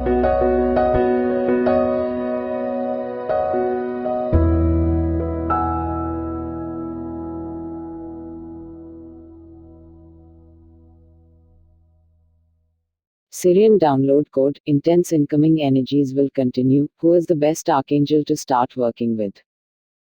Sirian download code, intense incoming energies will continue. Who is the best archangel to start working with?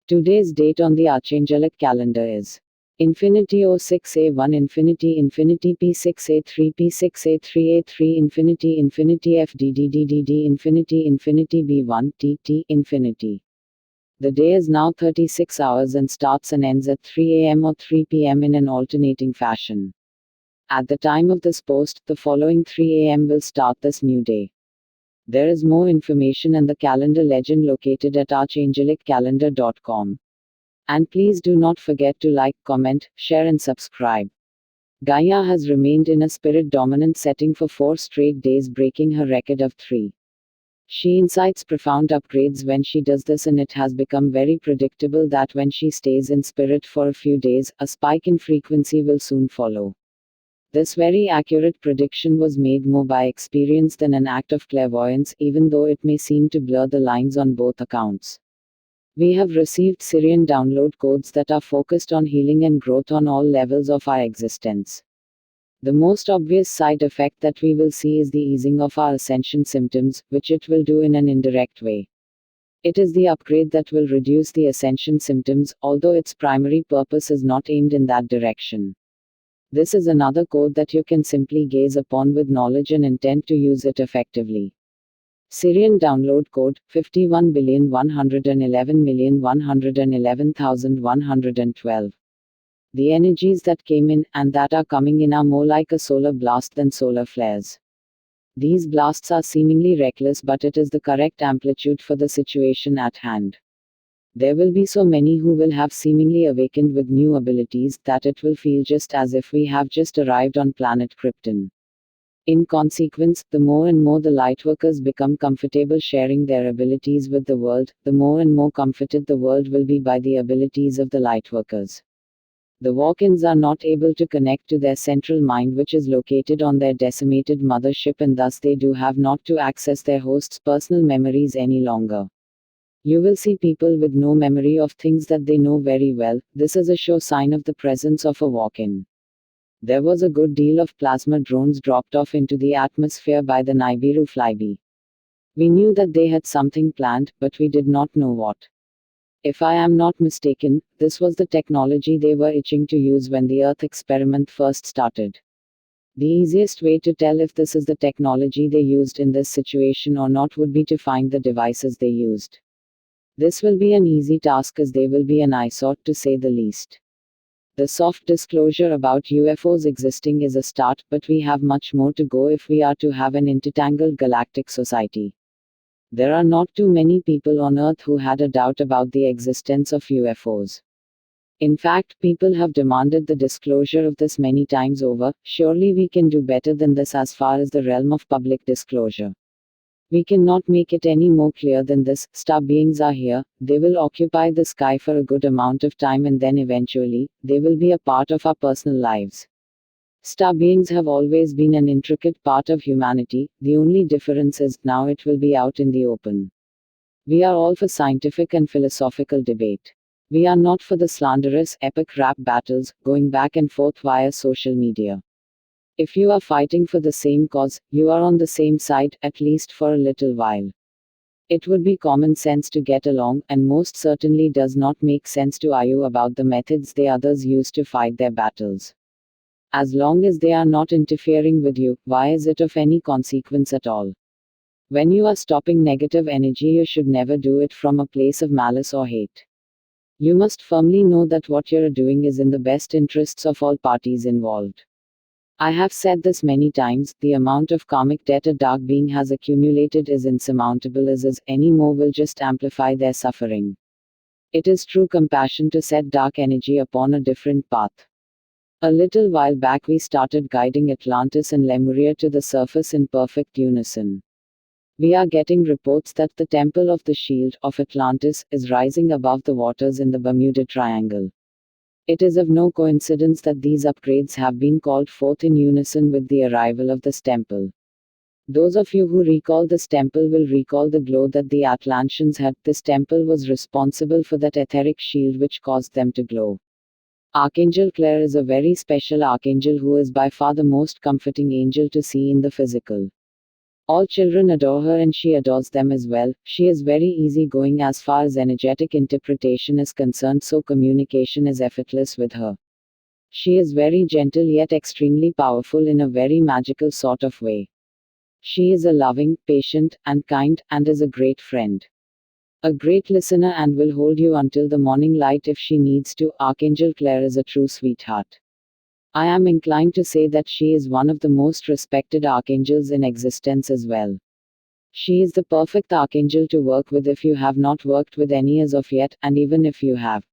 Today's date on the Archangelic calendar is Infinity O6A1 Infinity Infinity P6A3 P6A3A3 Infinity Infinity FDDDDD Infinity Infinity B1 TT Infinity. The day is now 36 hours and starts and ends at 3 a.m. or 3 p.m. in an alternating fashion. At the time of this post, the following 3 a.m. will start this new day. There is more information and the calendar legend located at archangeliccalendar.com. And please do not forget to like, comment, share and subscribe. Gaia has remained in a spirit dominant setting for 4 straight days, breaking her record of 3. She incites profound upgrades when she does this, and it has become very predictable that when she stays in spirit for a few days, a spike in frequency will soon follow. This very accurate prediction was made more by experience than an act of clairvoyance, even though it may seem to blur the lines on both accounts. We have received Sirian download codes that are focused on healing and growth on all levels of our existence. The most obvious side effect that we will see is the easing of our ascension symptoms, which it will do in an indirect way. It is the upgrade that will reduce the ascension symptoms, although its primary purpose is not aimed in that direction. This is another code that you can simply gaze upon with knowledge and intent to use it effectively. Sirian download code 51,111,111,112. The energies that came in, and that are coming in, are more like a solar blast than solar flares. These blasts are seemingly reckless, but it is the correct amplitude for the situation at hand. There will be so many who will have seemingly awakened with new abilities that it will feel just as if we have just arrived on planet Krypton. In consequence, the more and more the lightworkers become comfortable sharing their abilities with the world, the more and more comforted the world will be by the abilities of the lightworkers. The walk-ins are not able to connect to their central mind, which is located on their decimated mothership, and thus they do have not to access their host's personal memories any longer. You will see people with no memory of things that they know very well. This is a sure sign of the presence of a walk-in. There was a good deal of plasma drones dropped off into the atmosphere by the Nibiru flyby. We knew that they had something planned, but we did not know what. If I am not mistaken, this was the technology they were itching to use when the Earth experiment first started. The easiest way to tell if this is the technology they used in this situation or not would be to find the devices they used. This will be an easy task, as they will be an eyesore, to say the least. The soft disclosure about UFOs existing is a start, but we have much more to go if we are to have an intertangled galactic society. There are not too many people on Earth who had a doubt about the existence of UFOs. In fact, people have demanded the disclosure of this many times over. Surely we can do better than this as far as the realm of public disclosure. We cannot make it any more clear than this. Star beings are here, they will occupy the sky for a good amount of time, and then eventually, they will be a part of our personal lives. Star beings have always been an intricate part of humanity, the only difference is, now it will be out in the open. We are all for scientific and philosophical debate. We are not for the slanderous, epic rap battles, going back and forth via social media. If you are fighting for the same cause, you are on the same side, at least for a little while. It would be common sense to get along, and most certainly does not make sense to argue about the methods the others use to fight their battles. As long as they are not interfering with you, why is it of any consequence at all? When you are stopping negative energy, you should never do it from a place of malice or hate. You must firmly know that what you're doing is in the best interests of all parties involved. I have said this many times, the amount of karmic debt a dark being has accumulated is insurmountable, as any more will just amplify their suffering. It is true compassion to set dark energy upon a different path. A little while back we started guiding Atlantis and Lemuria to the surface in perfect unison. We are getting reports that the Temple of the Shield of Atlantis is rising above the waters in the Bermuda Triangle. It is of no coincidence that these upgrades have been called forth in unison with the arrival of this temple. Those of you who recall this temple will recall the glow that the Atlanteans had. This temple was responsible for that etheric shield which caused them to glow. Archangel Claire is a very special archangel who is by far the most comforting angel to see in the physical. All children adore her and she adores them as well. She is very easygoing as far as energetic interpretation is concerned, so communication is effortless with her. She is very gentle yet extremely powerful in a very magical sort of way. She is a loving, patient, and kind, and is a great friend. A great listener and will hold you until the morning light if she needs to. Archangel Claire is a true sweetheart. I am inclined to say that she is one of the most respected archangels in existence as well. She is the perfect archangel to work with if you have not worked with any as of yet, and even if you have.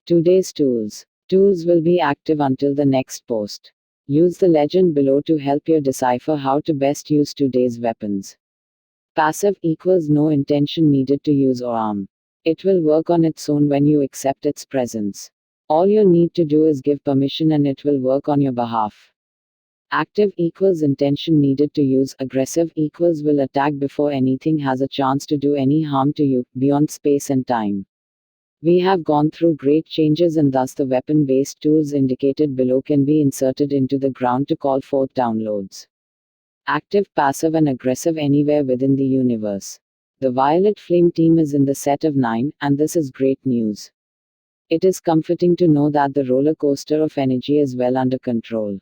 Today's tools. Tools will be active until the next post. Use the legend below to help you decipher how to best use today's weapons. Passive equals no intention needed to use or arm. It will work on its own when you accept its presence. All you need to do is give permission and it will work on your behalf. Active equals intention needed to use. Aggressive equals will attack before anything has a chance to do any harm to you, beyond space and time. We have gone through great changes and thus the weapon-based tools indicated below can be inserted into the ground to call forth downloads. Active, passive and aggressive anywhere within the universe. The Violet Flame team is in the set of 9, and this is great news. It is comforting to know that the roller coaster of energy is well under control.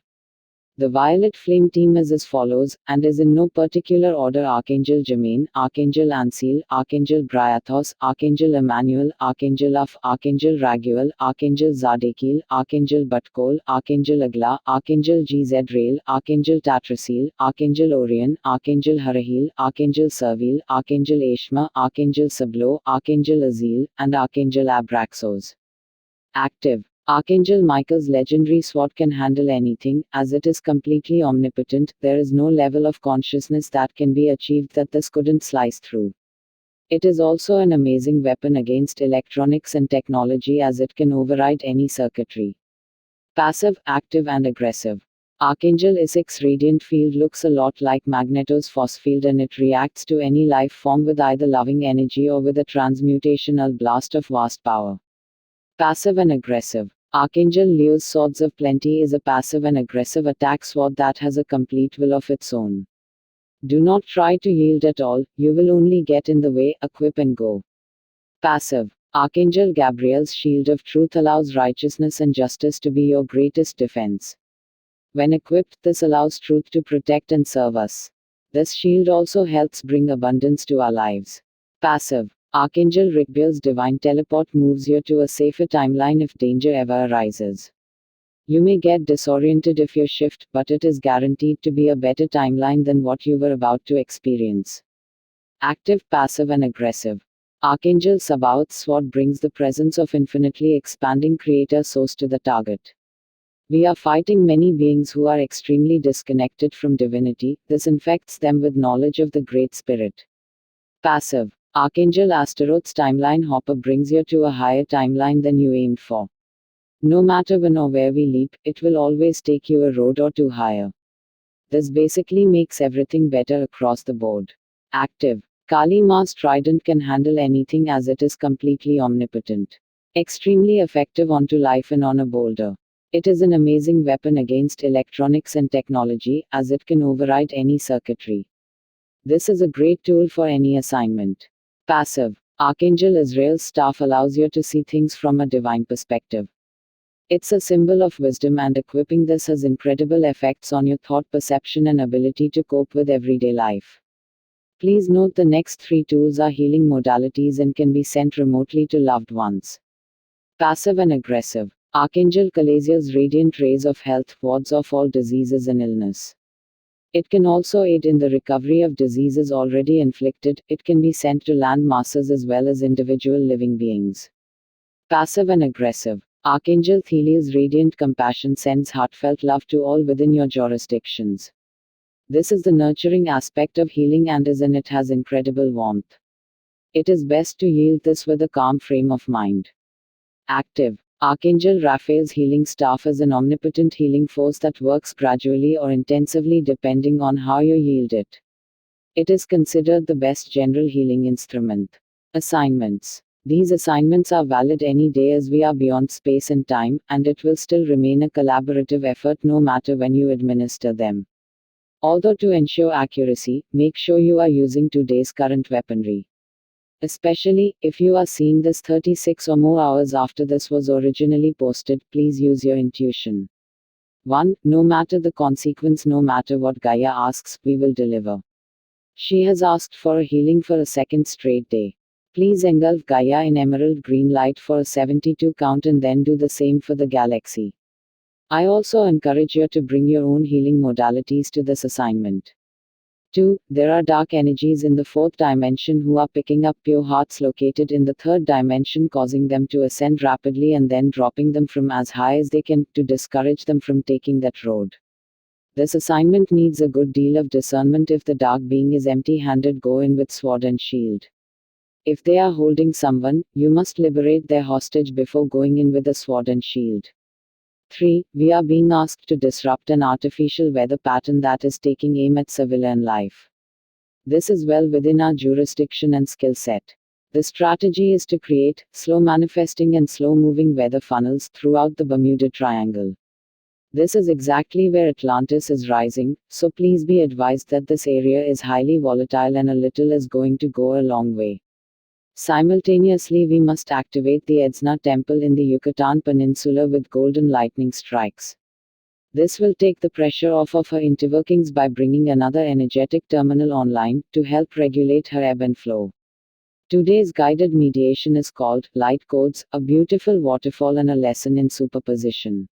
The Violet Flame team is as follows, and is in no particular order: Archangel Jermaine, Archangel Ansil, Archangel Bryathos, Archangel Emmanuel, Archangel Af, Archangel Raguel, Archangel Zadekil, Archangel Batkol, Archangel Agla, Archangel Gzrael, Archangel Tatrasil, Archangel Orion, Archangel Harahil, Archangel Servil, Archangel Ashma, Archangel Sablo, Archangel Azil, and Archangel Abraxos. Active. Archangel Michael's legendary sword can handle anything, as it is completely omnipotent. There is no level of consciousness that can be achieved that this couldn't slice through. It is also an amazing weapon against electronics and technology as it can override any circuitry. Passive, active and aggressive. Archangel Isaac's radiant field looks a lot like Magneto's force field and it reacts to any life form with either loving energy or with a transmutational blast of vast power. Passive and aggressive. Archangel Leo's Swords of Plenty is a passive and aggressive attack sword that has a complete will of its own. Do not try to yield at all, you will only get in the way. Equip and go. Passive. Archangel Gabriel's Shield of Truth allows righteousness and justice to be your greatest defense. When equipped, this allows truth to protect and serve us. This shield also helps bring abundance to our lives. Passive. Archangel Rigbiel's Divine Teleport moves you to a safer timeline if danger ever arises. You may get disoriented if you shift, but it is guaranteed to be a better timeline than what you were about to experience. Active, passive and aggressive. Archangel Sabaoth's sword brings the presence of infinitely expanding Creator Source to the target. We are fighting many beings who are extremely disconnected from divinity. This infects them with knowledge of the Great Spirit. Passive. Archangel Astaroth's timeline hopper brings you to a higher timeline than you aimed for. No matter when or where we leap, it will always take you a road or two higher. This basically makes everything better across the board. Active. Kali Ma's trident can handle anything as it is completely omnipotent. Extremely effective onto life and on a boulder. It is an amazing weapon against electronics and technology, as it can override any circuitry. This is a great tool for any assignment. Passive. Archangel Israel's staff allows you to see things from a divine perspective. It's a symbol of wisdom, and equipping this has incredible effects on your thought perception and ability to cope with everyday life. Please note the next 3 tools are healing modalities and can be sent remotely to loved ones. Passive and aggressive. Archangel Calazia's radiant rays of health wards off all diseases and illness. It can also aid in the recovery of diseases already inflicted. It can be sent to land masses as well as individual living beings. Passive and aggressive. Archangel Thelia's radiant compassion sends heartfelt love to all within your jurisdictions. This is the nurturing aspect of healing and it has incredible warmth. It is best to yield this with a calm frame of mind. Active. Archangel Raphael's healing staff is an omnipotent healing force that works gradually or intensively depending on how you yield it. It is considered the best general healing instrument. Assignments. These assignments are valid any day as we are beyond space and time, and it will still remain a collaborative effort no matter when you administer them. Although to ensure accuracy, make sure you are using today's current weaponry. Especially, if you are seeing this 36 or more hours after this was originally posted, please use your intuition. 1. No matter the consequence, no matter what Gaia asks, we will deliver. She has asked for a healing for a second straight day. Please engulf Gaia in emerald green light for a 72 count and then do the same for the galaxy. I also encourage you to bring your own healing modalities to this assignment. 2. There are dark energies in the fourth dimension who are picking up pure hearts located in the third dimension, causing them to ascend rapidly and then dropping them from as high as they can, to discourage them from taking that road. This assignment needs a good deal of discernment. If the dark being is empty-handed, go in with sword and shield. If they are holding someone, you must liberate their hostage before going in with a sword and shield. 3. We are being asked to disrupt an artificial weather pattern that is taking aim at civilian life. This is well within our jurisdiction and skill set. The strategy is to create slow manifesting and slow moving weather funnels throughout the Bermuda Triangle. This is exactly where Atlantis is rising, so please be advised that this area is highly volatile and a little is going to go a long way. Simultaneously, we must activate the Edsna temple in the Yucatan Peninsula with golden lightning strikes. This will take the pressure off of her interworkings by bringing another energetic terminal online, to help regulate her ebb and flow. Today's guided mediation is called Light Codes, a beautiful waterfall and a lesson in superposition.